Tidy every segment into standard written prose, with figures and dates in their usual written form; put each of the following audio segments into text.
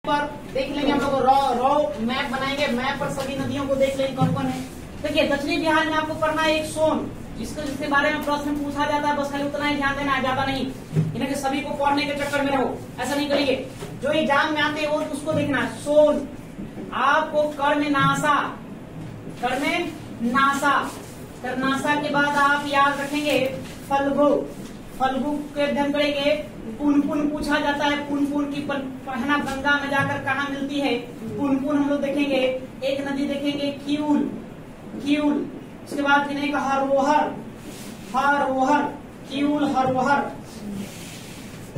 पर देख लेंगे हम लोग रॉ मैप बनाएंगे। मैप पर सभी नदियों को देख लेंगे कौन कौन है। देखिए दक्षिणी बिहार में आपको पढ़ना है एक सोन, जिसके बारे में प्रश्न पूछा जाता है, बस खाली उतना ही ध्यान देना है, ज्यादा नहीं। इन्हें सभी को पढ़ने के चक्कर में रहो, ऐसा नहीं करेंगे। जो एग्जाम में आते हैं वो उसको देखना है। सोन आपको कर्णनासा कर्नासा के बाद आप याद रखेंगे फल्गु के अध्ययन करेंगे। पुनपुन पूछा जाता है, पुनपुन की पहना गंगा में जाकर कहाँ मिलती है, पुनपुन हम लोग देखेंगे। एक नदी देखेंगे क्यूल, उसके बाद का हरोहर, क्यूल हरोहर।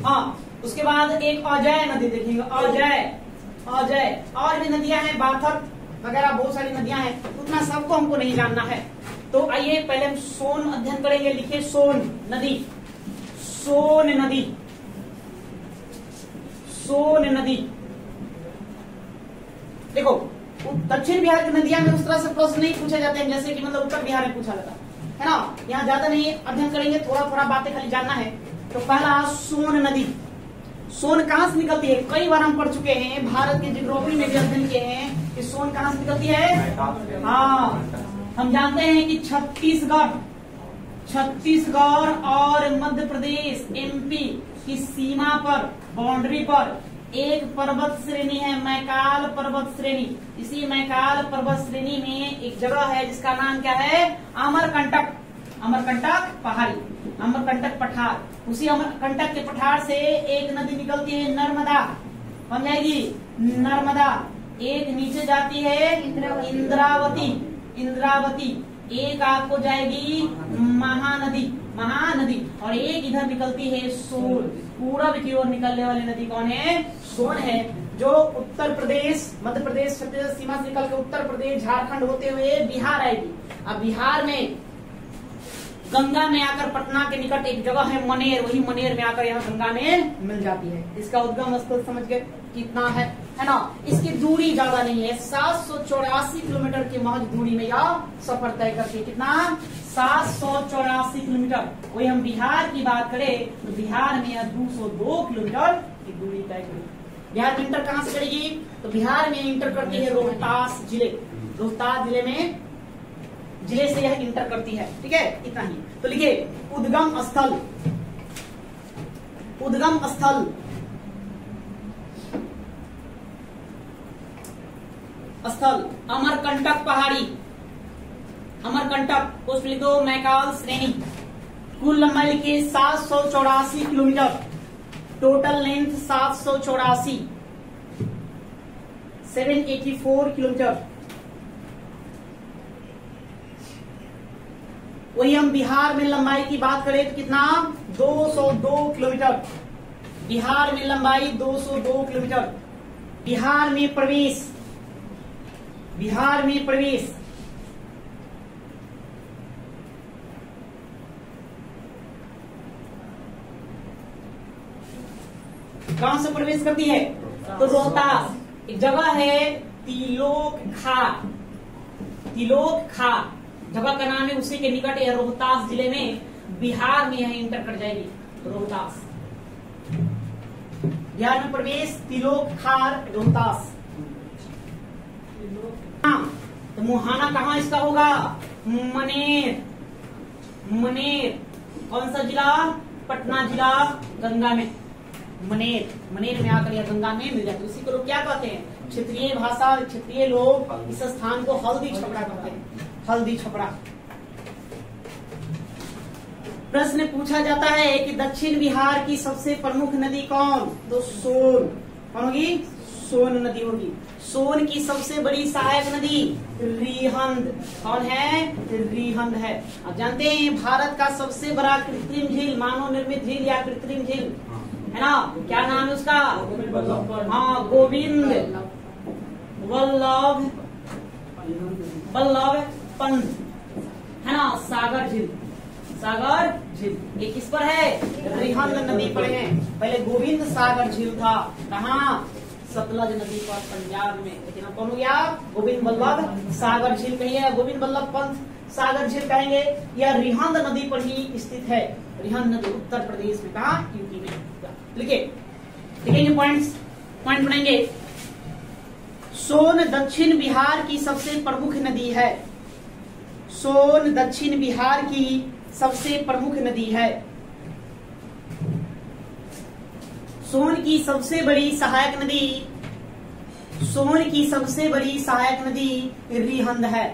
हाँ, उसके बाद एक अजय नदी देखेंगे, अजय। और भी नदियां हैं, बाथक वगैरह बहुत सारी नदियां हैं, उतना सबको हमको नहीं जानना है। तो आइए पहले हम सोन अध्ययन करेंगे। लिखिए सोन नदी। देखो दक्षिण बिहार की नदियां में उस तरह से प्रश्न नहीं पूछे जाते हैं जैसे कि मतलब उत्तर बिहार में पूछा जाता है ना। यहाँ ज्यादा नहीं अध्ययन करेंगे, थोड़ा बातें खाली जानना है। तो पहला सोन नदी। सोन कहाँ से निकलती है? कई बार हम पढ़ चुके हैं, भारत के जियोग्राफी में भी अध्ययन किए हैं कि सोन कहाँ से निकलती है। हाँ, हम जानते हैं कि छत्तीसगढ़ और मध्य प्रदेश एमपी की सीमा पर, बाउंड्री पर एक पर्वत श्रेणी है, मैकाल पर्वत श्रेणी। इसी मैकाल पर्वत श्रेणी में एक जगह है जिसका नाम क्या है? अमरकंटक पहाड़ी, अमरकंटक पठार। उसी अमरकंटक के पठार से एक नदी निकलती है, नर्मदा। बन जाएगी नर्मदा। एक नीचे जाती है इंद्रावती। एक आपको जाएगी महानदी, और एक इधर निकलती है सोन। पूरब की ओर निकलने वाली नदी कौन है? सोन है, जो उत्तर प्रदेश, मध्य प्रदेश, छत्तीसगढ़ सीमा से निकल के उत्तर प्रदेश, झारखंड होते हुए बिहार आएगी। अब बिहार में गंगा में आकर पटना के निकट एक जगह है मनेर, वही मनेर में आकर यहाँ गंगा में मिल जाती है। इसका उद्गम स्थल समझ गए कितना है ना। इसकी दूरी ज्यादा नहीं है, 784 किलोमीटर की महज दूरी में यह सफर तय करती है। कितना? 784 किलोमीटर। वही हम बिहार की बात करें तो बिहार में यह 202 किलोमीटर की दूरी तय करेगी। बिहार में इंटर कहाँ से करेगी? तो बिहार में इंटर करती है रोहतास जिले से यह इंटर करती है। ठीक है, इतना ही। तो लिखिए उद्गम स्थल अमरकंटक पहाड़ी, अमरकंटक। उसमें लिख दो मैकाल श्रेणी। कुल लंबाई लिखिए 784 किलोमीटर, टोटल लेंथ 784, 784 किलोमीटर। वही हम बिहार में लंबाई की बात करें तो कितना? 202 किलोमीटर। बिहार में लंबाई 202 किलोमीटर। बिहार में प्रवेश कहां से प्रवेश करती है? तो रोहतास। एक जगह है तिलोक खार, जगह का नाम है, उसी के निकट है, रोहतास जिले में, बिहार में यह इंटर कर जाएगी। रोहतास बिहार में प्रवेश, तिलोक खार, रोहतास। तो मुहाना कहाँ इसका होगा? मनेर। कौन सा जिला? पटना जिला, गंगा में। मनेर में आकर यह गंगा में मिल जाती है। उसी को लोग क्या कहते हैं? क्षेत्रीय भाषा, क्षेत्रीय लोग इस स्थान को हल्दी छपरा कहते हैं, हल्दी छपरा। प्रश्न पूछा जाता है कि दक्षिण बिहार की सबसे प्रमुख नदी कौन? तो सोन। कौन होगी? सोन नदी होगी। सोन की सबसे बड़ी सहायक नदी रिहंद। कौन है? रिहंद है। आप जानते हैं भारत का सबसे बड़ा कृत्रिम झील, मानव निर्मित झील या कृत्रिम झील है ना, क्या नाम है उसका? हाँ, गोविंद वल्लभ पंत है ना। सागर झील ये किस पर है? रिहंद नदी पर है। पहले गोविंद सागर झील था, कहाँ? सतलज नदी पर, पंजाब में। लेकिन अब कौन हो गया? गोविंद वल्लभ सागर झील कहिए, गोविंद वल्लभ पंत सागर झील कहेंगे। यह रिहंद नदी पर ही स्थित है। रिहंद नदी उत्तर प्रदेश में, कहा? यूपी में। लिखिए पॉइंट बनाएंगे। सोन दक्षिण बिहार की सबसे प्रमुख नदी है। सोन दक्षिण बिहार की सबसे प्रमुख नदी है। सोन की सबसे बड़ी सहायक नदी, सोन की सबसे बड़ी सहायक नदी रिहंद है।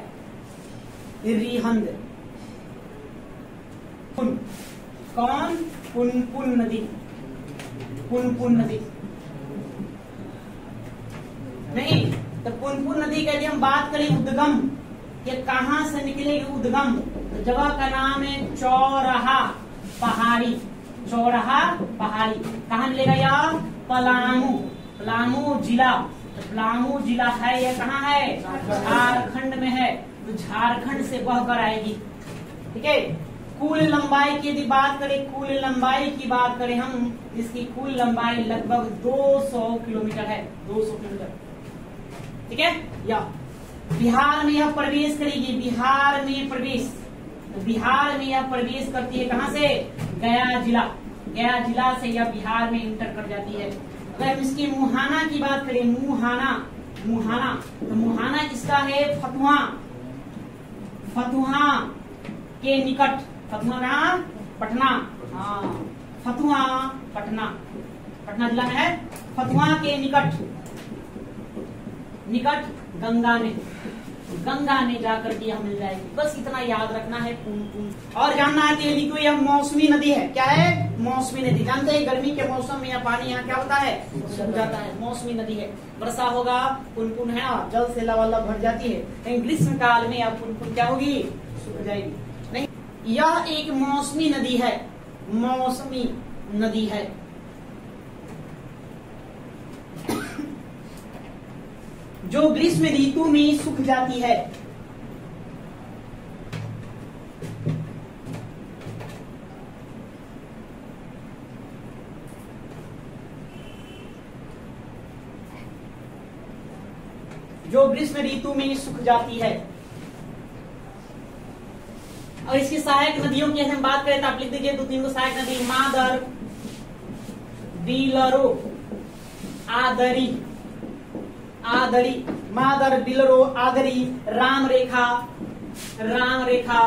रिहंद। कौन? पुनपुन नदी। पुनपुन नदी नहीं, तो पुनपुन नदी के लिए हम बात करें उद्गम, ये कहां से निकलेगी उद्गम, तो जगह का नाम है चौराहा पहाड़ी। चौराहा पहाड़ी कहाँ मिलेगा? यह पलामू, पलामू जिला। तो पलामू जिला है, यह कहाँ है? झारखंड में है। तो झारखंड से बहकर आएगी। ठीक है। कुल लंबाई की यदि बात करें, कुल लंबाई की बात करें हम, इसकी कुल लंबाई लगभग 200 किलोमीटर है। 200 किलोमीटर। ठीक है। या बिहार में यह प्रवेश करेगी, बिहार में प्रवेश, तो बिहार में यह प्रवेश करती है कहां से? गया जिला। गया जिला से यह बिहार में इंटर कर जाती है। अगर हम इसकी मुहाना की बात करें, मुहाना, मुहाना, तो मुहाना इसका है फतुहा। फतुहा के निकट, फतुहा कहाँ? पटना। हाँ, फतुहा पटना, पटना जिला में है। फतुहा के निकट, निकट गंगा में, गंगा में जाकर के यह मिल जाएगी। बस इतना याद रखना है। और जानना है तेली को, यह मौसमी नदी है। क्या है? मौसमी नदी। जानते हैं गर्मी के मौसम में यह पानी यहाँ क्या होता है? सूख जाता है। मौसमी नदी है। वर्षा होगा, पुनपुन है ना, जल से लबालब भर जाती है। लेकिन ग्रीष्म काल में यह पुनपुन क्या होगी? सूख जाएगी। नहीं, यह एक मौसमी नदी है। मौसमी नदी है। जो ग्रीष्म ऋतु में सूख जाती है। जो ग्रीष्म ऋतु में सूख जाती है। और इसकी सहायक नदियों की हम बात करें तो आप लिख दीजिए 2-3 को सहायक नदी। मादर, बिलरो, आदरी, आदरी, मादर, बिलरो, आदरी, राम रेखा, राम रेखा,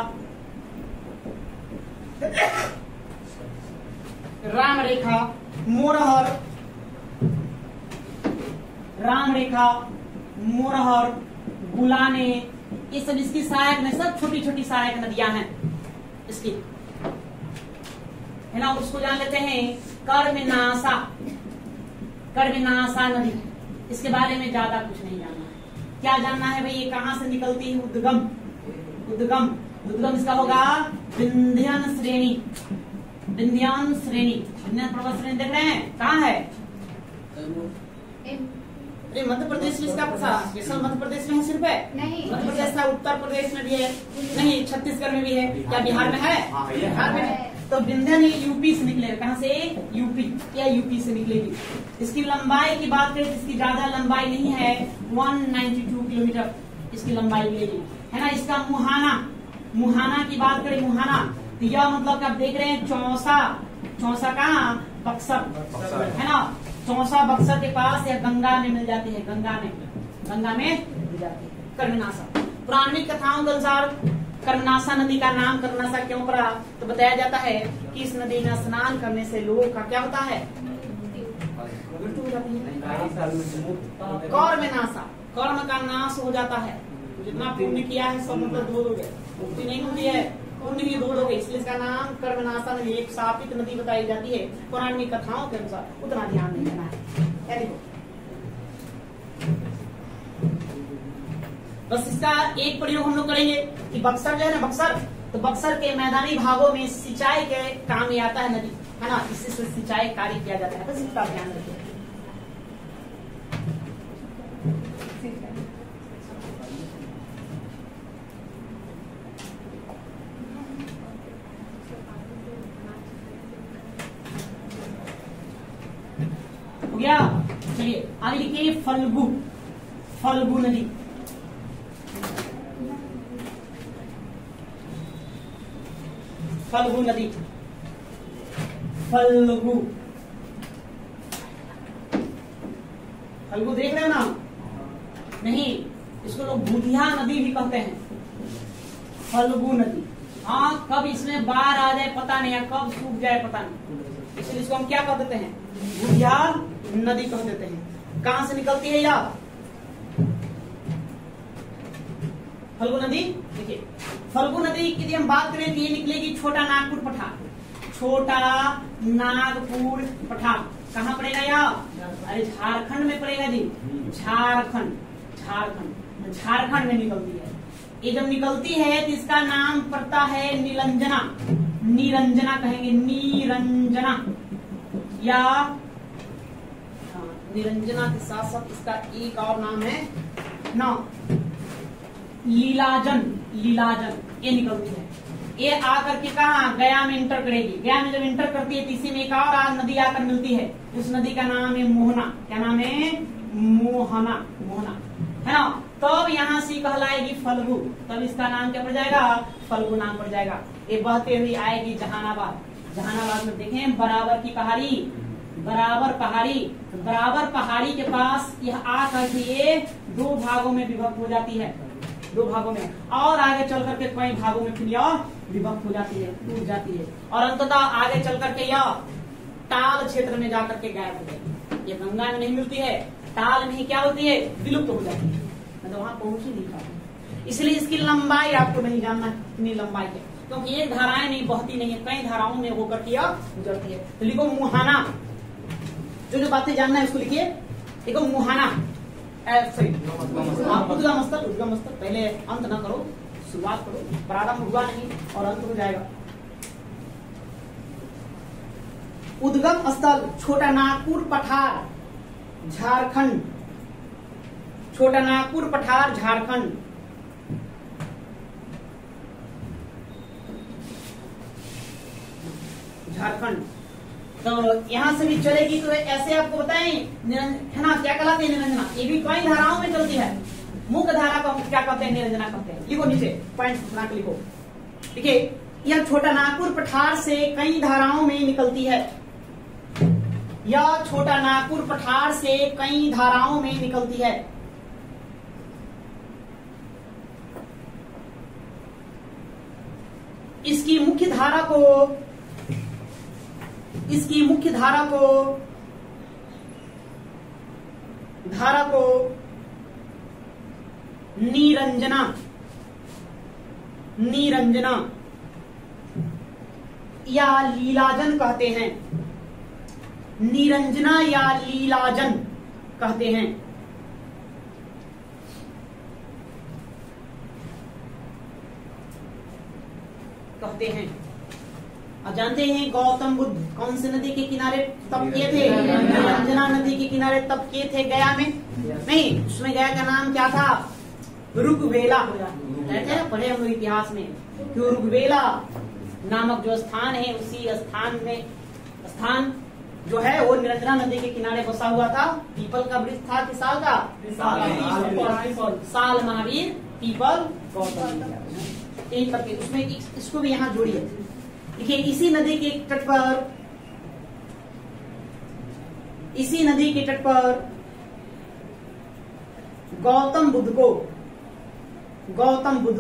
राम रेखा, मोरहर, राम रेखा, मोरहर, गुलाने, ये सब इसकी सहायक में, सब छोटी छोटी सहायक नदियां हैं इसकी, है ना। उसको जान लेते हैं कर्मनाशा, कर्मनाशा नदी। इसके बारे में ज्यादा कुछ नहीं जानना है। क्या जानना है भाई? ये कहां से निकलती है? उद्गम, उद्गम, उद्गम इसका होगा विंध्यन श्रेणी, विंध्यन श्रेणी, विंध्यन पर्वत श्रेणी देख रहे हैं कहाँ है? अरे मध्य प्रदेश में इसका स्पेशल मध्य प्रदेश में है सिर्फ है? नहीं, मध्य प्रदेश का उत्तर प्रदेश में भी है, नहीं छत्तीसगढ़ में भी है। क्या बिहार में है? बिहार में है। तो विंध्यन यूपी से निकलेगा। कहाँ से? यूपी, या यूपी से निकलेगी। इसकी लंबाई की बात करें, इसकी ज्यादा लंबाई नहीं है, 192 किलोमीटर इसकी लंबाई मिलेगी, है ना। इसका मुहाना, मुहाना की बात करें, मुहाना, तो यह मतलब कि आप देख रहे हैं चौसा, चौसा कहाँ? बक्सर, है ना। चौसा बक्सर के पास या गंगा में मिल जाती है, गंगा में, गंगा में मिल जाती है। कर्मनाशा, पौराणिक कथाओं के अनुसार कर्मनाशा नदी का नाम कर्मनाशा क्यों पड़ा? तो बताया जाता है कि इस नदी में स्नान करने से लोगों का क्या होता है? मृत्यु हो जाती है। कर्मनाशा, कर्म का नाश हो जाता है। जितना पुण्य किया है सब मतलब धो दोगे, मुक्ति नहीं होती है, पुण्य ही धो दोगे। इसलिए इसका नाम कर्मनाशा नदी, एक शापित नदी बताई जाती है पौराणिक कथाओं के अनुसार। उतना ध्यान नहीं देना है। देखो बस इसका एक प्रयोग हम लोग करेंगे कि बक्सर जो है ना, बक्सर, तो बक्सर के मैदानी भागों में सिंचाई के काम में आता है नदी, है ना। इससे सिंचाई कार्य किया जाता है। बस इसका ध्यान रखिए। हो गया। चलिए आगे लिखिए फल्गु, फल्गु नदी, फल्गु नदी, फल्गु, फल्गु देख रहे हो ना? नहीं, इसको लोग बुधिया नदी भी कहते हैं, फल्गु नदी। हाँ, कब इसमें बाढ़ आ जाए पता नहीं, कब सूख जाए पता नहीं, इसलिए इसको हम क्या कह देते हैं, बुधिया नदी कह देते हैं। कहां से निकलती है या फल्गु नदी? देखिए, फल्गु नदी की यदि हम बात करें तो ये निकलेगी छोटा नागपुर पठार, छोटा नागपुर पठार। कहाँ पड़ेगा यार? अरे झारखंड में पड़ेगा जी, झारखंड, झारखंड, झारखंड में निकलती है। ये जब निकलती है तो इसका नाम पड़ता है निरंजना, निरंजना कहेंगे, निरंजना या निरंजना के साथ साथ इसका एक और नाम है ना, लीलाजन, लीलाजन। ये निकलती है, ये आकर के कहा गया में इंटर करेगी। गया में जब इंटर करती है तो इसी में एक और नदी आकर मिलती है, उस नदी का नाम है मोहना। क्या नाम है? मोहना, मोहना, है ना। तब यहाँ से कहलाएगी फल्गु, तब इसका नाम क्या पड़ जाएगा? फल्गु नाम पड़ जाएगा। ये बहते हुई आएगी जहानाबाद, जहानाबाद में देखें बराबर की पहाड़ी, बराबर पहाड़ी, बराबर पहाड़ी के पास यह आकर के ये दो भागों में विभक्त हो जाती है, दो भागों में, और आगे चल करके कई भागों में फिर यह विभक्त हो जाती है, टूट जाती है, और अंततः आगे चल करके यह टाल क्षेत्र में जाकर के गायब हो जाती है। ये गंगा में नहीं मिलती है, टाल में ही क्या होती है? विलुप्त हो जाती है, मतलब वहां पहुंच ही नहीं पाती। इसलिए इसकी लंबाई आपको नहीं जानना कितनी लंबाई है, क्योंकि एक धाराएं नहीं बहती नहीं है, कई धाराओं में होकर के गुजरती है। तो लिखो मुहाना, जो बातें जानना है उसको लिखिए, देखो मुहाना, सॉरी उद्गम स्थल, उद्गम स्थल। पहले अंत ना करो, शुरुआत करो, प्रारंभ हुआ नहीं और अंत हो जाएगा। उद्गम स्थल छोटा नागपुर पठार, झारखंड, छोटा नागपुर पठार, झारखंड। झारखंड। तो यहाँ से भी चलेगी तो ऐसे आपको बताएं, है ना, क्या कहलाती है निरंजना। ये भी कई धाराओं में चलती है, मुख्य धारा को क्या कहते हैं? निरंजना कहते हैं। लिखो नीचे पॉइंट बना के लिखो। देखिए, यह छोटा नागपुर पठार से कई धाराओं में निकलती है, यह छोटा नागपुर पठार से कई धाराओं में निकलती है। इसकी मुख्य धारा को, इसकी मुख्य धारा को निरंजना, निरंजना या लीलाजन कहते हैं, निरंजना या लीलाजन कहते हैं। कहते हैं। अब जानते हैं गौतम बुद्ध कौन से नदी के किनारे तप किए थे? निरंजना नदी के किनारे तप किए थे, गया में नहीं, उसमें गया का नाम क्या था? रुकवेला। कहते हैं पढ़े हम लोग इतिहास में, क्यों रुकवेला नामक जो स्थान है, उसी स्थान में, स्थान जो है वो निरंजना नदी के किनारे बसा हुआ था। पीपल का वृक्ष था कि साल का? साल महावीर पीपल गौतम, एक करके उसमें इसको भी यहाँ जोड़िए। देखिए, इसी नदी के तट पर, इसी नदी के तट पर गौतम बुद्ध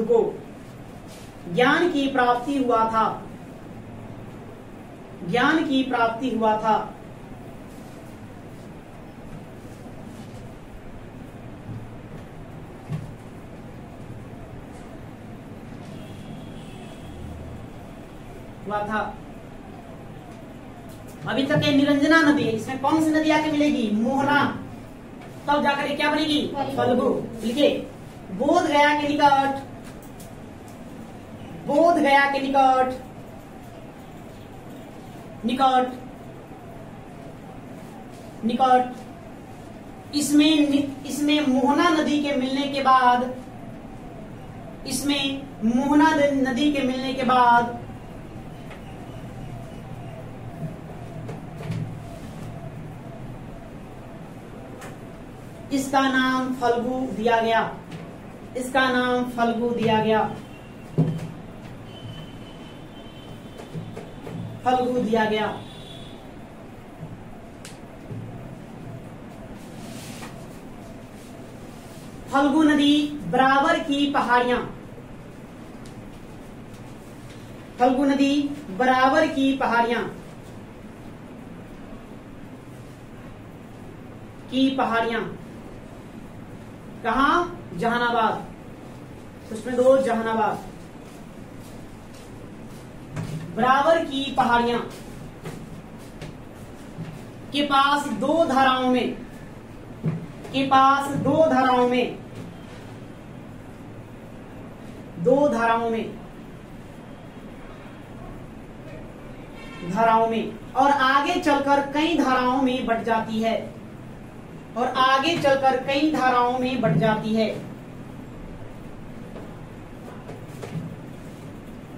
को ज्ञान की प्राप्ति हुआ था, ज्ञान की प्राप्ति हुआ था। अभी तक ये निरंजना नदी है, इसमें कौन सी नदी आके मिलेगी? मोहना, तब जाकर ये क्या बनेगी? फल्गु। लिखिए, बोध गया के निकट, बोध गया के निकट, निकट, निकट इसमें मोहना नदी के मिलने के बाद, इसमें मोहना नदी के मिलने के बाद इसका नाम फल्गु दिया गया, इसका नाम फल्गु दिया गया, फल्गु दिया गया। फल्गु नदी बराबर की पहाड़ियां, फल्गु नदी बराबर की पहाड़ियां, की पहाड़ियां कहां? जहानाबाद, उसमें 2 जहानाबाद। बराबर की पहाड़ियां के पास 2 धाराओं में, के पास 2 धाराओं में, 2 धाराओं में, धाराओं में और आगे चलकर कई धाराओं में बट जाती है, और आगे चलकर कई धाराओं में बट जाती है,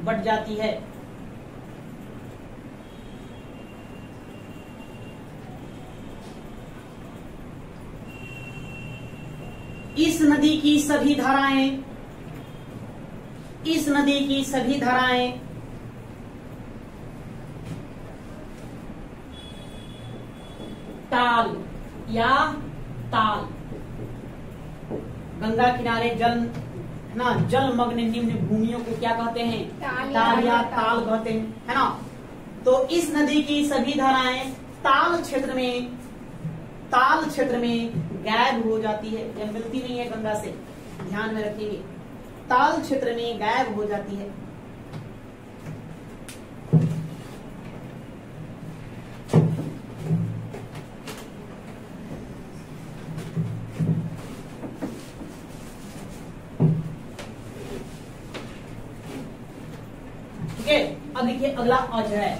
बट जाती है। इस नदी की सभी धाराएं, इस नदी की सभी धाराएं ताल या ताल, गंगा किनारे जल है ना, जलमग्न निम्न भूमियों को क्या कहते हैं? ताल या ताल कहते हैं, है ना। तो इस नदी की सभी धाराएं ताल क्षेत्र में, ताल क्षेत्र में गायब हो जाती है, या मिलती नहीं है गंगा से, ध्यान में रखिए, ताल क्षेत्र में गायब हो जाती है। ठीक है, अब देखिए अगला अजय,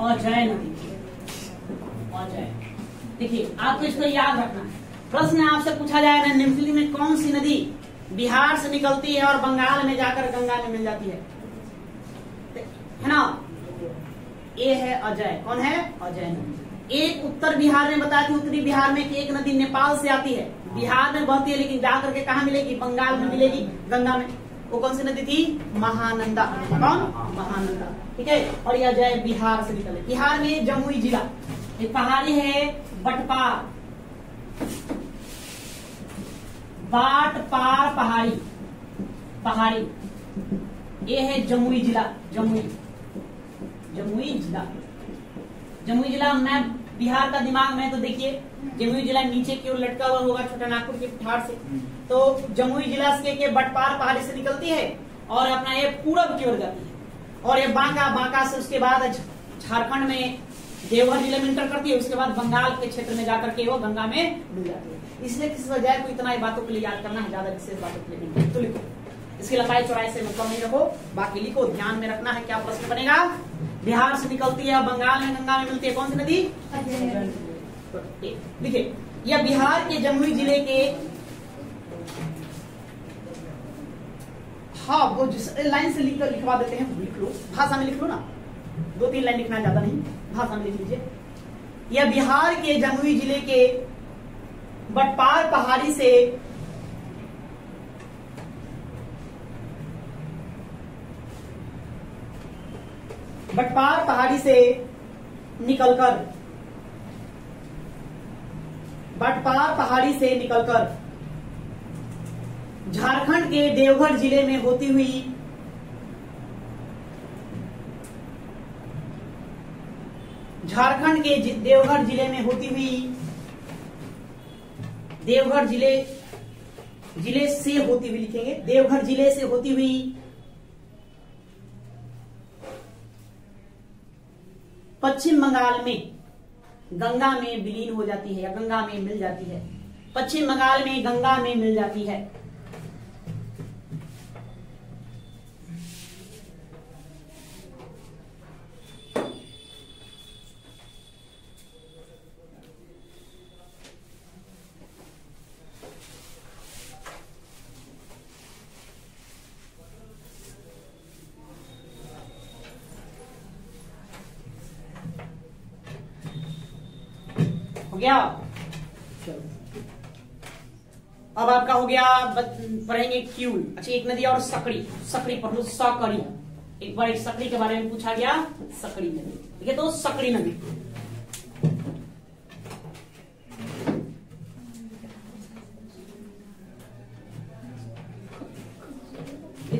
अजय नदी, अजय। देखिए आपको इसको याद रखना है, प्रश्न आपसे पूछा जाएगा निम्नलिखित में कौन सी नदी बिहार से निकलती है और बंगाल में जाकर गंगा में मिल जाती है ना। ये है अजय, कौन है? अजय नदी। एक उत्तर बिहार में बताया कि उत्तरी बिहार में एक नदी नेपाल से आती है, बिहार में बहती है, लेकिन जाकर के कहा मिलेगी? बंगाल में मिलेगी, गंगा में। वो कौन सी नदी थी? महानंदा। कौन? महानंदा। ठीक है, और यह अजय बिहार से निकले। बिहार में जमुई जिला, एक पहाड़ी है बटपार, बाटपार पहाड़ी, पहाड़ी, ये है जमुई जिला, जमुई, जमुई जिला। जमुई जिला मैप बिहार का दिमाग में तो देखिए जमुई जिला नीचे की ओर लटका हुआ होगा छोटा नागपुर के पठार से, तो जमुई जिला के बटपार पहाड़ी से निकलती है और अपना ये पूरब की ओर जाती है, और ये बांका, बांका से उसके बाद झारखंड में देवघर जिले में इंटर करती है, उसके बाद बंगाल के क्षेत्र में जाकर के वो गंगा में मिल जाती है। इसलिए किस वजह को इतना बातों के लिए याद करना है, ज्यादा विशेष बातों के लिए नहीं। तो लिखो, इसकी लंबाई चौड़ाई से मतलब नहीं रखो, बाकी लिखो, ध्यान में रखना है। क्या प्रश्न बनेगा? बिहार से निकलती है, बंगाल में गंगा में मिलती है, कौन सी नदी? देखिए, यह बिहार के जमुई जिले के, हाँ वो जिस लाइन से लिखवा देते हैं लिख लो, भाषा में लिख लो ना, 2-3 लाइन लिखना, ज्यादा नहीं, भाषा में लिख लीजिए। यह बिहार के जमुई जिले के बटपार पहाड़ी से बटपार पहाड़ी से निकलकर, बटपार पहाड़ी से निकलकर झारखंड के देवघर जिले में होती हुई झारखंड के देवघर जिले में होती हुई, देवघर जिले, जिले से होती हुई लिखेंगे, देवघर जिले से होती हुई पश्चिम बंगाल में गंगा में विलीन हो जाती है या गंगा में मिल जाती है। पश्चिम बंगाल में गंगा में मिल जाती है। गया, चलो अब आपका हो गया, पढ़ेंगे क्यूल। अच्छा, एक नदी और सकड़ी, सकड़ी पढ़ लो, सकड़ी। एक बार एक सकड़ी के बारे में पूछा गया, सकड़ी नदी। ठीक है, तो सकड़ी नदी,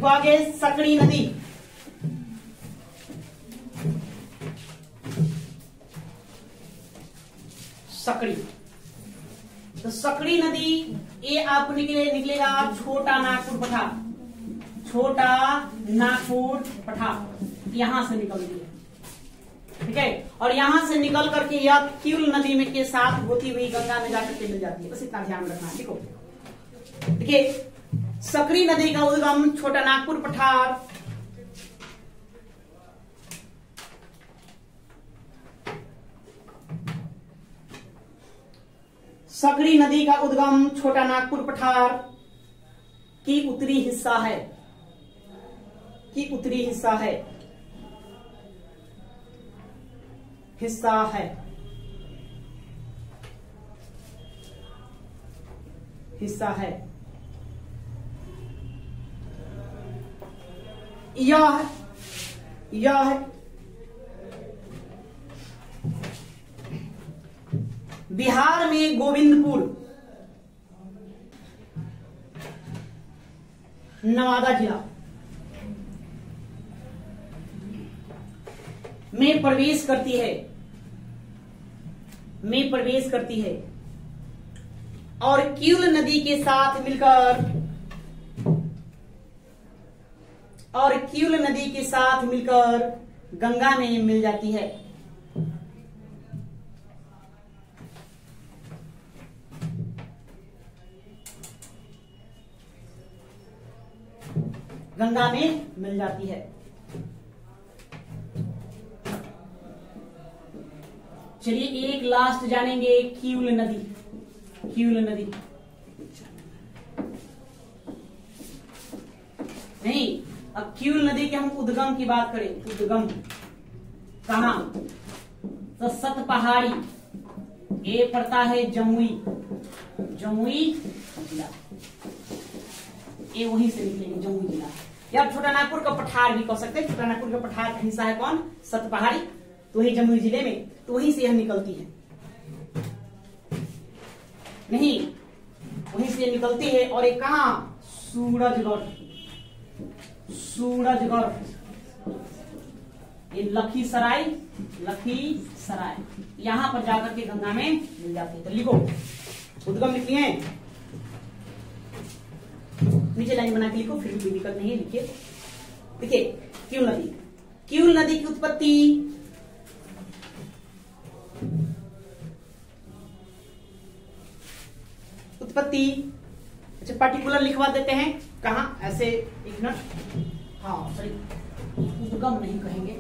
लिखो आगे, सकड़ी नदी। सकड़ी, तो सकड़ी नदी ये आपको निकलेगा छोटा नागपुर पठार, छोटा नागपुर पठार यहां से निकलती है, ठीक है। और यहां से निकल करके यह क्यूल नदी में के साथ होती हुई गंगा में जाकर के मिल जाती है। बस इतना ध्यान रखना है। देखो देखिए, सकड़ी नदी का उद्गम छोटा नागपुर पठार, सकड़ी नदी का उद्गम छोटा नागपुर पठार की उत्तरी हिस्सा है, की उत्तरी हिस्सा है, हिस्सा है, हिस्सा है। यह बिहार में गोविंदपुर, नवादा जिला में प्रवेश करती है, में प्रवेश करती है और क्यूल नदी के साथ मिलकर, और क्यूल नदी के साथ मिलकर गंगा में मिल जाती है। गंगा में मिल जाती है। चलिए एक लास्ट जानेंगे, क्यूल नदी, क्यूल नदी नहीं, अब क्यूल नदी के हम उद्गम की बात करें, उद्गम कहां, तो सत पहाड़ी, ये पड़ता है जमुई, जमुई जिला, ये वहीं से निकलेंगे जमुई जिला। या छोटा नागपुर का पठार भी कह सकते हैं, छोटा नागपुर का पठार का हिस्सा है कौन, सत पहाड़ी, तो वही जमुई जिले में, तो वहीं से यह निकलती है, नहीं वहीं से निकलती है। और एक कहा, सूरजगढ़, सूरजगढ़, ये लखीसराय, लखीसराय यहां पर जाकर के गंगा में मिल जाती है। तो लिखो उद्गम लिखिए, नीचे लाइन बना के लिखो, फिर भी दिक्कत नहीं है, लिखिए। देखिए क्यूल नदी, क्यूल नदी की उत्पत्ति अच्छा पर्टिकुलर लिखवा देते हैं, कहा ऐसे एक मिनट, हाँ सॉरी उद्गम नहीं कहेंगे,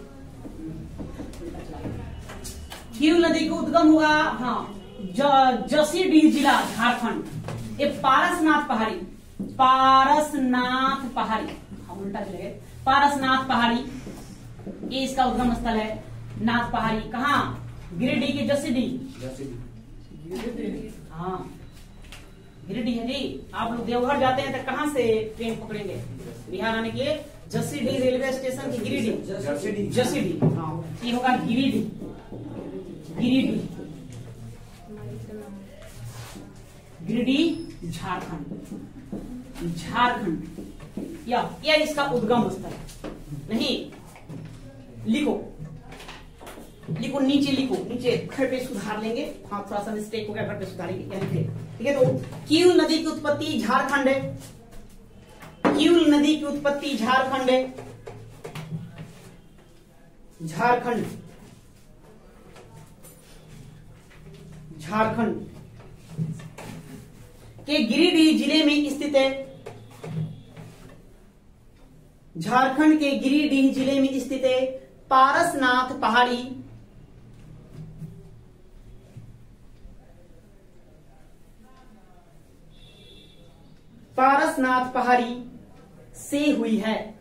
क्यूल नदी का उद्गम हुआ हाँ जसीडीह जिला झारखंड, ये पारसनाथ पहाड़ी, पारसनाथ पहाड़ी, हाँ उल्टा चले गए, पारसनाथ पहाड़ी ये इसका उद्गम स्थल है। नाथ पहाड़ी कहाँ, गिरिडीह के जसीडीह, हाँ गिरिडीह है जी। आप लोग देवघर जाते हैं तो कहाँ से ट्रेन पकड़ेंगे बिहार आने के लिए, जसीडीह रेलवे स्टेशन की गिरिडीह, जसीडीह, हाँ ये होगा गिरिडीह, गिरिडीह, गिरिडीह झारखंड, झारखंड या इसका उद्गम स्थल। नहीं लिखो, लिखो नीचे, लिखो नीचे, घर पे सुधार लेंगे, हाँ थोड़ा सा मिस्टेक हो गया, घर पे सुधारेंगे, ठीक है। तो क्यूल नदी की उत्पत्ति झारखंड है, क्यूल नदी की उत्पत्ति झारखंड है, झारखंड, झारखंड के गिरिडीह जिले में स्थित है, झारखंड के गिरिडीह जिले में स्थित है पारसनाथ पहाड़ी, पारसनाथ पहाड़ी से हुई है,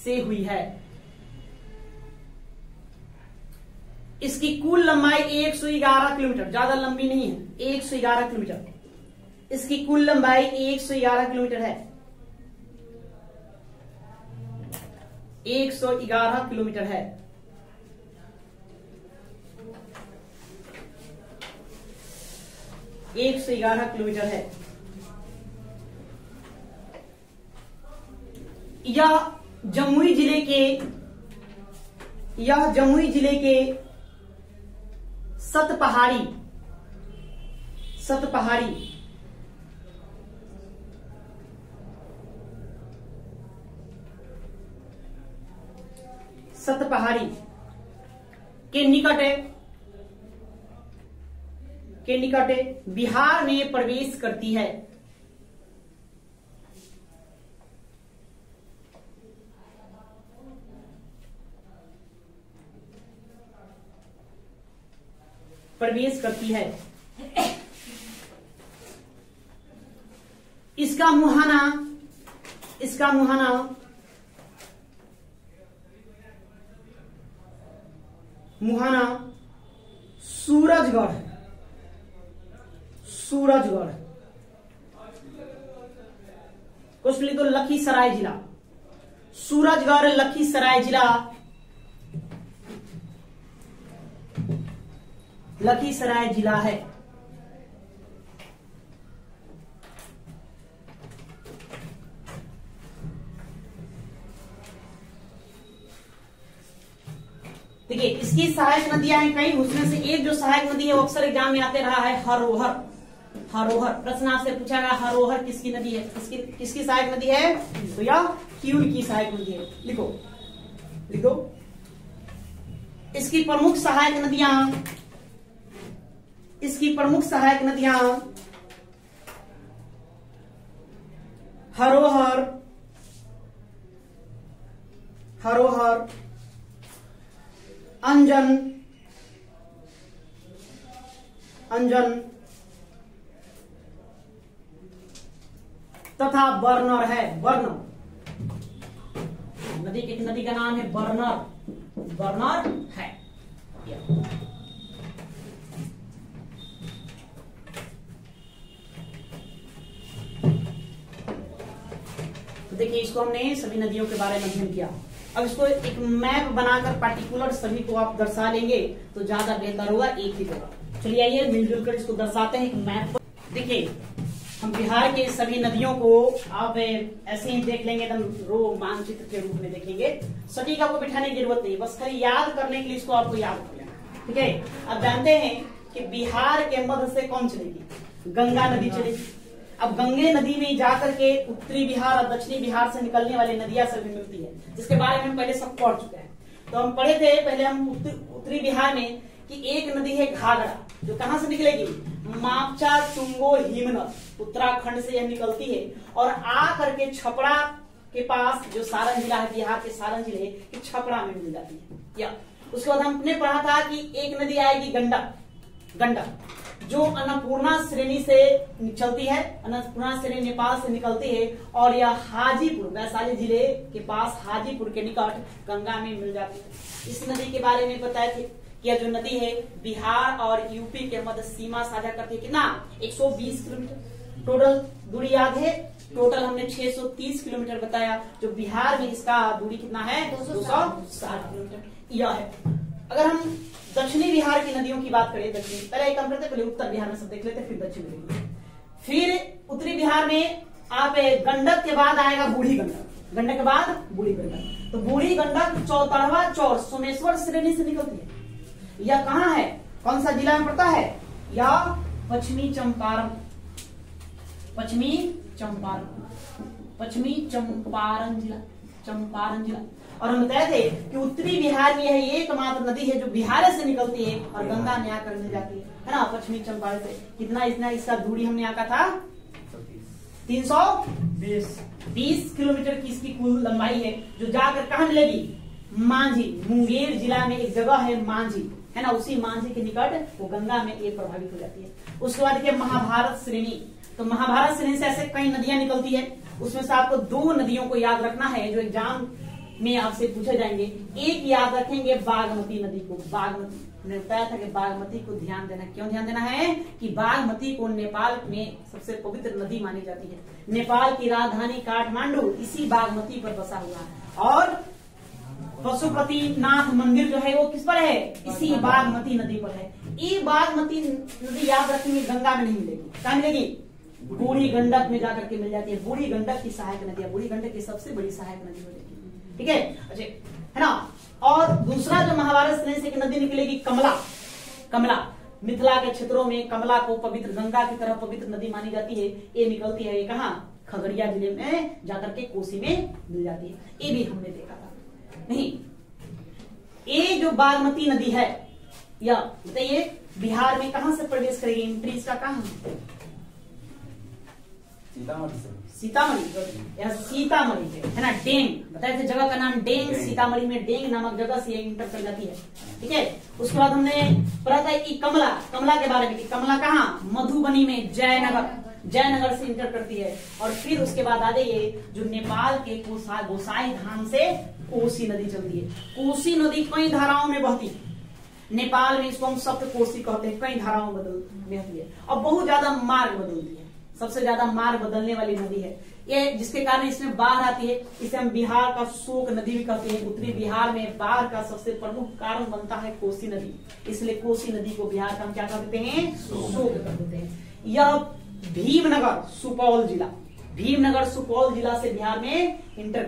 से हुई है। इसकी कुल लंबाई 111 किलोमीटर, ज्यादा लंबी नहीं है, 111 किलोमीटर, इसकी कुल लंबाई 111 किलोमीटर है, 111 किलोमीटर है। एक 111 किलोमीटर है। यह जमुई जिले के सतपहाड़ी के निकट बिहार में प्रवेश करती है। इसका मुहाना सूरजगढ़ कुछ लिख दो, लखीसराय जिला। सूरजगढ़ लखीसराय जिला है। देखिए इसकी सहायक नदियां हैं कई, उसमें से एक जो सहायक नदी है वो अक्सर एग्जाम में आते रहा है, हरोहर। प्रश्न आपसे पूछा गया हरोहर किसकी नदी है, किसकी सहायक नदी है, तो यह क्यूल की सहायक नदी है। लिख दो। इसकी प्रमुख सहायक नदियां हरोहर, अंजन तथा बर्नर है। नदी का नाम है बर्नर है। तो देखिए इसको हमने सभी नदियों के बारे में अध्ययन किया। अब इसको एक मैप बनाकर पार्टिकुलर सभी को आप दर्शा लेंगे तो ज्यादा बेहतर होगा, एक ही होगा। चलिए आइए मिलजुल कर इसको दर्शाते हैं एक मैप पर। देखिए हम बिहार के सभी नदियों को आप ऐसे ही देख लेंगे, एकदम रो मानचित्र के रूप में देखेंगे। सटीक आपको बिठाने की जरूरत नहीं, बस खाली याद करने के लिए इसको आपको याद कर लेना। ठीक है, अब जानते हैं कि बिहार के मध्य से कौन चलेगी, गंगा नदी चलेगी। अब गंगे नदी में जाकर के उत्तरी बिहार और दक्षिणी बिहार से निकलने वाली नदियां सभी मिलती है, जिसके बारे में हम पहले सब पढ़ चुके हैं। तो हम पढ़े थे पहले हम उत्तरी बिहार में कि एक नदी है घाघरा, जो कहां से निकलेगी, मापचा चुंगो हिमनद, उत्तराखंड से यह निकलती है और आ करके छपरा के पास जो सारण जिला है, बिहार के सारण जिले के छपरा में मिल जाती है। या उसके बाद हमने पढ़ा था कि एक नदी आएगी गंडक, जो अन्नपूर्णा श्रेणी से चलती है, अन्नपूर्णा श्रेणी नेपाल से निकलती है और यह हाजीपुर, वैशाली जिले के पास हाजीपुर के निकट गंगा में मिल जाती है। इस नदी के बारे में बताए थे कि यह जो नदी है बिहार और यूपी के मध्य सीमा साझा करती है। कितना, 120 किलोमीटर टोटल दूरी याद है। टोटल हमने 630 किलोमीटर बताया, जो बिहार में इसका दूरी कितना है, 260 किलोमीटर यह है। अगर हम दक्षिणी बिहार की नदियों की बात करें, पहले एक काम करते, पहले उत्तर बिहार में सब देख लेते, फिर दक्षिण बिहार, फिर उत्तरी बिहार में आप गंडक के बाद आएगा बूढ़ी गंडक के बाद बूढ़ी गंडक। तो बूढ़ी गंडक चौतरवा चौर सोमेश्वर श्रेणी से निकलती है। यह कहाँ है, कौन सा जिला में पड़ता है, यह पश्चिमी चंपारण जिला। और हम बताए थे कि उत्तरी बिहार में यह एकमात्र नदी है जो बिहार से निकलती है और गंगा में आकर मिल जाती है ना, पश्चिमी चंपारण से। कितना इतना इसका दूरी हमने आका था 320 किलोमीटर की इसकी कुल लंबाई है, जो जाकर कहा मिलेगी, मांझी, मुंगेर जिला में एक जगह है मांझी, है ना, उसी मांझी के निकट वो गंगा में ये प्रभावित हो जाती है। उसके बाद देखिए महाभारत श्रेणी, तो महाभारत श्रेणी से ऐसे कई नदियां निकलती है, उसमें से आपको 2 नदियों को याद रखना है जो एग्जाम में आपसे पूछे जाएंगे। एक याद रखेंगे बागमती नदी को, बागमती, मैंने बताया था कि बागमती को ध्यान देना, क्यों ध्यान देना है कि बागमती को नेपाल में सबसे पवित्र नदी मानी जाती है। नेपाल की राजधानी काठमांडू इसी बागमती पर बसा हुआ है और पशुपतिनाथ मंदिर जो है वो किस पर है, इसी बागमती नदी पर है। ये बागमती नदी याद रखेंगे गंगा में नहीं मिलेगी, कहाँ मिलेगी, बूढ़ी गंडक में जाकर के मिल जाती है। बूढ़ी गंडक की सहायक नदी है, बूढ़ी गंडक की सबसे बड़ी सहायक नदी हो जाती है। ठीक है, अच्छा है ना। और दूसरा जो महाभारत श्रेणी से एक नदी निकलेगी कमला। कमला मिथिला के क्षेत्रों में कमला को पवित्र गंगा की तरह पवित्र नदी मानी जाती है। ये निकलती है, ये कहाँ, खगड़िया जिले में जाकर के कोसी में मिल जाती है। ये भी हमने देखा था। नहीं, ये जो बागमती नदी है, यह बताइए बिहार में कहां से प्रवेश करेगी, एंट्री इसका कहां, सीतामढ़ी। यह सीतामढ़ी है ना। डेंग बताए थे, जगह का नाम डेंग, सीतामढ़ी में डेंग नामक जगह से इंटर कर जाती है। ठीक है, उसके बाद हमने पढ़ा था कि कमला, कमला के बारे में कि कमला कहाँ, मधुबनी में, जयनगर, जयनगर से इंटर करती है। और फिर उसके बाद आ जाइए जो नेपाल के गोसाई धाम से कोसी नदी चलती है। कोसी नदी कई धाराओं में बहती है। नेपाल में इसको हम सप्त कोसी कहते हैं, कई धाराओं में बहती है और बहुत ज्यादा मार्ग बदलती है। सबसे ज्यादा मार्ग बदलने वाली नदी है ये, जिसके कारण इसमें बाढ़ आती है। इसे हम बिहार का शोक नदी भी कहते हैं। उत्तरी बिहार में बाढ़ का सबसे प्रमुख कारण बनता है कोसी नदी, इसलिए कोसी नदी को बिहार का हम क्या कर देते हैं, शोक कर देते हैं। यह भीमनगर सुपौल जिला, भीमनगर सुपौल जिला से बिहार में इंटर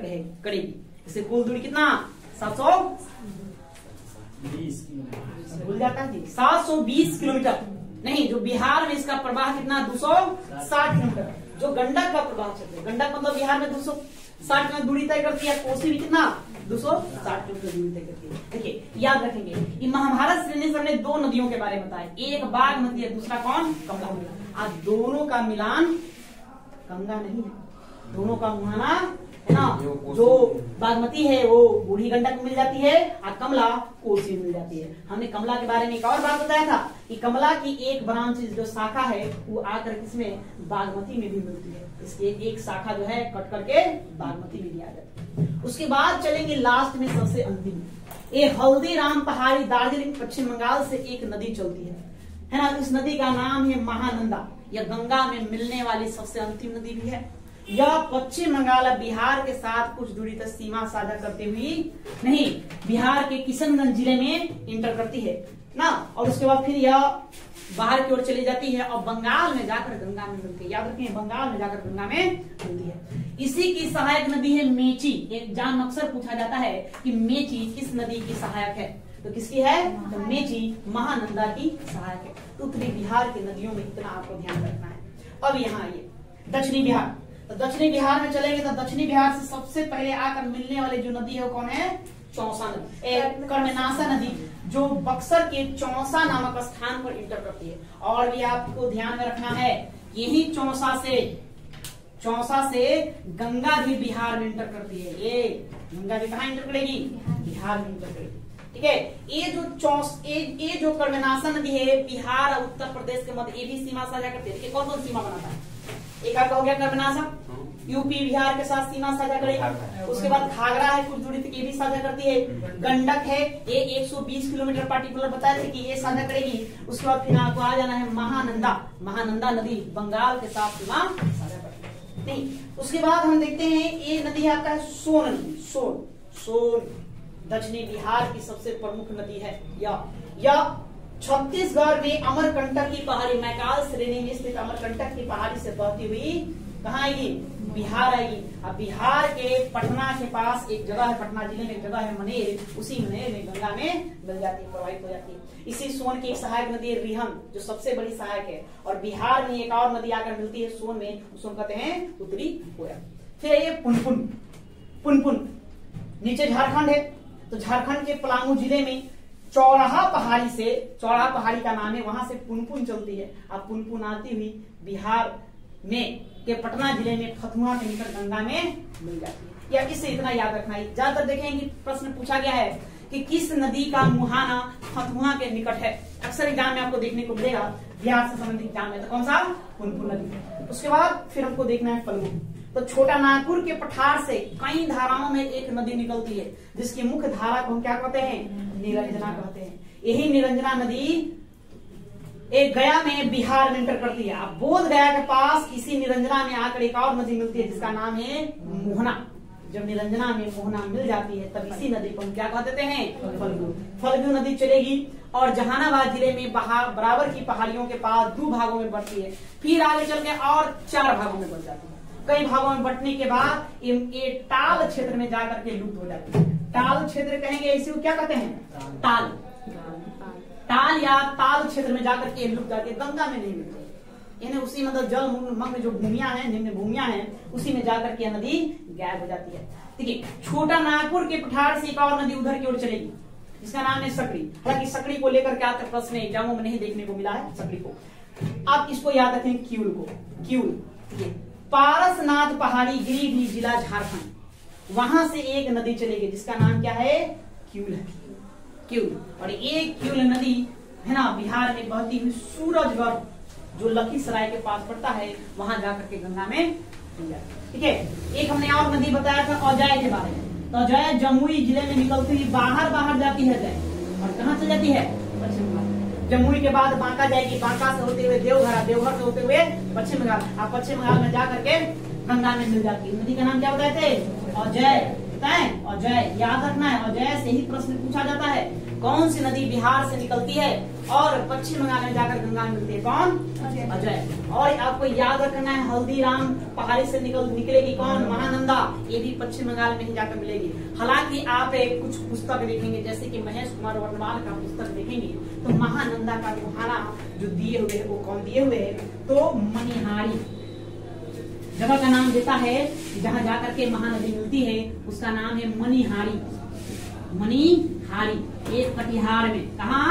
करेगी। इससे कुल दूरी कितना, 720 भूल जाता है जी, 720 किलोमीटर। नहीं, जो बिहार में इसका प्रवाह कितना, 260 किलोमीटर। जो गंडक का प्रवाह चलता है, गंडक मतलब बिहार में 260 किलोमीटर दूरी तय करती है। कोसी भी कितना, 260 किलोमीटर दूरी तय करती है। देखिए याद रखेंगे, ये महाभारत श्रेणी से हमने दो नदियों के बारे में बताया, एक बागमती है, दूसरा कौन, कमला। आज दोनों का मिलान गंगा नहीं है, दोनों का मुहाना है ना। जो बागमती है वो बूढ़ी गंडक में मिल जाती है और कमला कोसी में मिल जाती है। हमने कमला के बारे में एक और बात बताया था कि कमला की एक ब्रांच जो शाखा है वो आकर किसमें, बागमती में भी मिलती है। इसकी एक शाखा जो है कट करके बागमती में भी आ जाती है। उसके बाद चलेंगे लास्ट में सबसे अंतिम, ये हल्दीराम पहाड़ी दार्जिलिंग पश्चिम बंगाल से एक नदी चलती है ना। इस नदी का नाम है महानंदा। यह गंगा में मिलने वाली सबसे अंतिम नदी भी है। यह पश्चिम बंगाल बिहार के साथ कुछ दूरी तक सीमा साझा करते हुए नहीं, बिहार के किशनगंज जिले में इंटर करती है ना। और उसके बाद फिर यह बाहर की ओर चली जाती है और बंगाल में जाकर गंगा में मिलती है। याद रखें, बंगाल में जाकर गंगा में मिलती है। इसी की सहायक नदी है मेची। एग्जाम अक्सर पूछा जाता है कि मेची किस नदी की सहायक है, तो किसकी है, तो मेची महानंदा की सहायक है। तो उत्तरी बिहार की नदियों में इतना आपको ध्यान रखना है। अब यहाँ आइए दक्षिणी बिहार। तो दक्षिणी बिहार में चलेंगे तो दक्षिणी बिहार से सबसे पहले आकर मिलने वाली जो नदी है वो कौन है, चौसा नदी, कर्मनासा नदी, जो बक्सर के चौसा नामक स्थान पर इंटर करती है। और भी आपको ध्यान में रखना है, यही चौसा से गंगा भी बिहार में इंटर करती है। ये गंगा भी कहाँ इंटर करेगी, बिहार में इंटर करेगी। ठीक है, ये जो कर्मनासा नदी है बिहार और उत्तर प्रदेश के मध्य ये भी सीमा साझा करती है। कौन कौन सीमा बनाता है, एक आपका हो गया कर्मनासा, यूपी बिहार के साथ सीमा साझा करेगी। उसके बाद घाघरा है कुछ दूरी तक, ये भी साझा करती है। गंडक है, ये 120 किलोमीटर पार्टिकुलर बताए थे कि ये साझा करेगी। उसके बाद फिर आपको आ जाना है महानंदा। महानंदा नदी बंगाल के साथ सीमा साझा करती है। नहीं, उसके बाद हम देखते हैं ये नदी आता है सोन नदी। सोन दक्षिणी बिहार की सबसे प्रमुख नदी है। यह छत्तीसगढ़ में अमरकंटक की पहाड़ी, मैकाल श्रेणी में स्थित अमरकंटक की पहाड़ी से बहती हुई कहाँ आएगी, बिहार आएगी। अब बिहार के पटना के पास एक जगह है, पटना जिले में एक जगह है मनेर, उसी मनेर में गंगा में मिल जाती है, प्रवाहित हो जाती है। इसी सोन की एक सहायक नदी है रिहन, जो सबसे बड़ी सहायक है। और बिहार में एक और नदी आकर मिलती है सोन में, उसको कहते हैं उत्तरी कोया। फिर ये पुनपुन नीचे झारखंड है, तो झारखंड के पलामू जिले में चौराहा पहाड़ी का नाम है, वहां से पुनपुन चलती है। अब पुनपुन आती हुई बिहार में के पटना जिले में फतुहा के निकट गंगा में मिल जाती है। या इससे इतना याद रखना है, ज्यादातर देखेंगे कि प्रश्न पूछा गया है कि किस नदी का मुहाना फतुहा के निकट है। अक्सर एग्जाम में आपको देखने को मिलेगा, बिहार से संबंधित एग्जाम में, तो कौन सा, पुनपुन नदी। उसके बाद फिर हमको देखना है फल्गु। तो छोटा नागपुर के पठार से कई धाराओं में एक नदी निकलती है, जिसकी मुख्य धारा को हम क्या कहते हैं, निरंजना कहते हैं। यही निरंजना नदी एक गया में बिहार में इंटर करती है। अब बोध गया के पास इसी निरंजना में आकर एक और नदी मिलती है जिसका नाम है मोहना। जब निरंजना में मोहना मिल जाती है तब इसी नदी को हम क्या कह देते हैं, फल्गु नदी चलेगी। और जहानाबाद जिले में बराबर की पहाड़ियों के पास 2 भागों में बढ़ती है, फिर आगे चल के और 4 भागों में बढ़ जाती है। कई भागों में बंटने के बाद ये टाल क्षेत्र में जाकर के लुप्त हो जाती है। टाल क्षेत्र कहेंगे, इसी को क्या कहते हैं? टाल। टाल या ताल क्षेत्र में जाकर के लुप्त जाती है, गंगा में नहीं मिलती। इन्हें उसी मतलब जल मग्न जो भूमियां हैं, निम्न भूमियां हैं, उसी में जाकर के नदी गायब हो जाती है। ठीक है, छोटा नागपुर के पठार से एक और नदी उधर की ओर चलेगी, जिसका नाम है सकड़ी। हालांकि सकड़ी को लेकर के आज तक प्रश्न एग्जामों में नहीं देखने को मिला है सकड़ी को। आप इसको याद रखें, क्यूल को। क्यूल पारसनाथ पहाड़ी, गिरिडीह जिला झारखंड, वहां से एक नदी चलेगी जिसका नाम क्या है? क्यूल है। क्यूल। और एक क्यूल नदी है ना, बिहार में बहती हुई सूरजगढ़ जो लखीसराय के पास पड़ता है, वहां जाकर के गंगा में मिल जाती है। ठीक है, एक हमने और नदी बताया था अजय के बारे में। तो अजय जमुई जिले में निकलती हुई बाहर जाती है अजय, और कहाँ से जाती है? पश्चिम बंगाल। जमुई के बाद बांका जाएगी, बांका से होते हुए देवघर, देवघर से होते हुए पश्चिम बंगाल, आप पश्चिम बंगाल में जाकर के गंगा में मिल जाती है। नदी का नाम क्या बताए थे? अजय। अजय याद रखना है, अजय से ही प्रश्न पूछा जाता है। कौन सी नदी बिहार से निकलती है और पश्चिम बंगाल में जाकर गंगा में मिलती है? कौन? अजय। और आपको याद रखना है, हल्दीराम पहाड़ी से निकलेगी कौन? महानंदा। ये भी पश्चिम बंगाल में ही जाकर मिलेगी। हालांकि आप कुछ पुस्तक देखेंगे, जैसे कि महेश कुमार वर्णवाल का पुस्तक देखेंगे, तो महानंदा का मुहाना जो दिए हुए है, वो कौन दिए हुए है? तो मनिहारी जगह का नाम देता है, जहां जाकर के महानदी मिलती है, उसका नाम है मनिहारी। मनिहारी एक कटिहार में, कहा?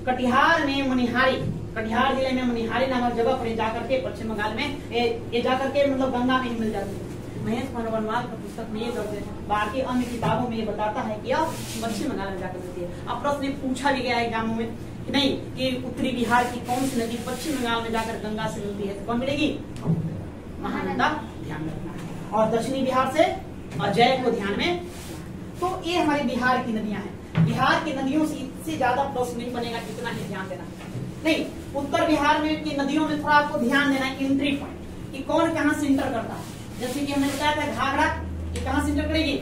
कटिहार में मनिहारी, कटिहार जिले में मनिहारी नामक जगह पर जाकर के पश्चिम बंगाल में ये जाकर के मतलब गंगा में ही मिल जाती है। महेश मनोवनवाल का पुस्तक में ये दर्ज है, बाकी अन्य किताबों में ये बताता है कि यह पश्चिम बंगाल में जाकर मिलती है। अब प्रश्न पूछा भी गया है एग्जामों में कि नहीं कि उत्तरी बिहार की कौन सी नदी पश्चिम बंगाल में जाकर गंगा से मिलती है? तो कौन मिलेगी? महानंदा, ध्यान रखना है। और दक्षिणी बिहार से अजय को ध्यान में। तो ये हमारे बिहार की नदियां हैं। बिहार की नदियों से इससे ज्यादा प्रश्न नहीं बनेगा, इतना ही ध्यान देना। नहीं, उत्तर बिहार में की नदियों में थोड़ा आपको ध्यान देना है, एंट्री पॉइंट कि कौन कहाँ से इंटर करता है। जैसे कि हमने बताया था घाघरा, ये कहाँ से इंटर करेगी?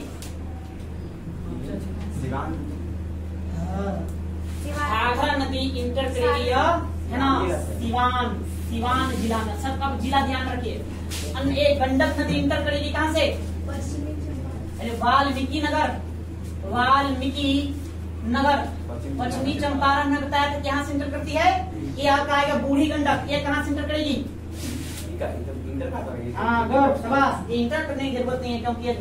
घाघरा नदी इंटर करेगी है ना सिवान जिला में। सबका जिला ध्यान रखिए। एक गंडक नदी इंटर करेगी कहाँ से? वाल्मीकि नगर पश्चिमी चंपारण में बताया था यहाँ से इंटर करती है। ये आपका आएगा बूढ़ी गंडक, ये कहाँ से इंटर करेगी? हाँ गुड, शाबाश। ये इंटर करने की जरूरत नहीं है, क्योंकि ये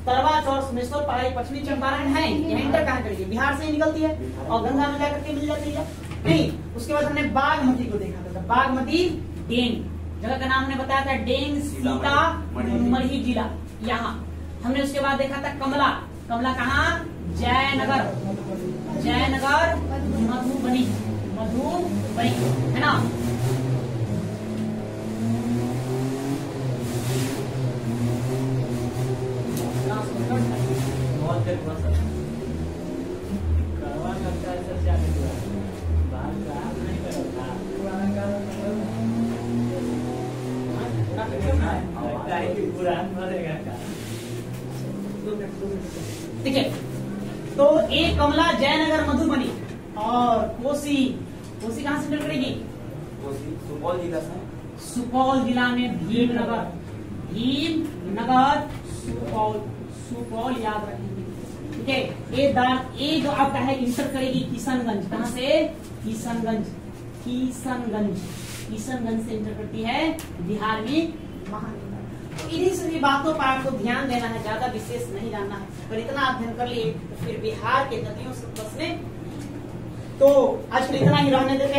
तरवा चौर सुमेश्वर पहाड़ी पश्चिमी चंपारण है, यहाँ इंटर कहाँ करेगी? बिहार से ही निकलती है और गंगा में जाकर के मिल जाती है। नहीं, उसके बाद हमने बागमती को देखा था। बागमती डेंग जगह का नाम हमने बताया था, डेंग सीतामढ़ी जिला यहाँ। हमने उसके बाद देखा था कमला। कमला कहाँ? जयनगर मधुबनी है ना। ठीक है, तो एक कमला, जयनगर, मधुबनी और कोसी कहाँ से इंटर करेगी? सुपौल जिला से। सुपौल जिला में भीमनगर सुपौल याद रखेंगे। ठीक है, ये जो आपका है इंटर करेगी किशनगंज। कहाँ से? किशनगंज से इंटर करती है बिहार में महानंदा। तो इन्हीं सभी बातों पर आपको ध्यान देना है, ज्यादा विशेष नहीं जानना है। पर इतना अध्ययन कर लिए तो फिर बिहार के नदियों से बचने। तो आज फिर इतना ही रहने देते हैं।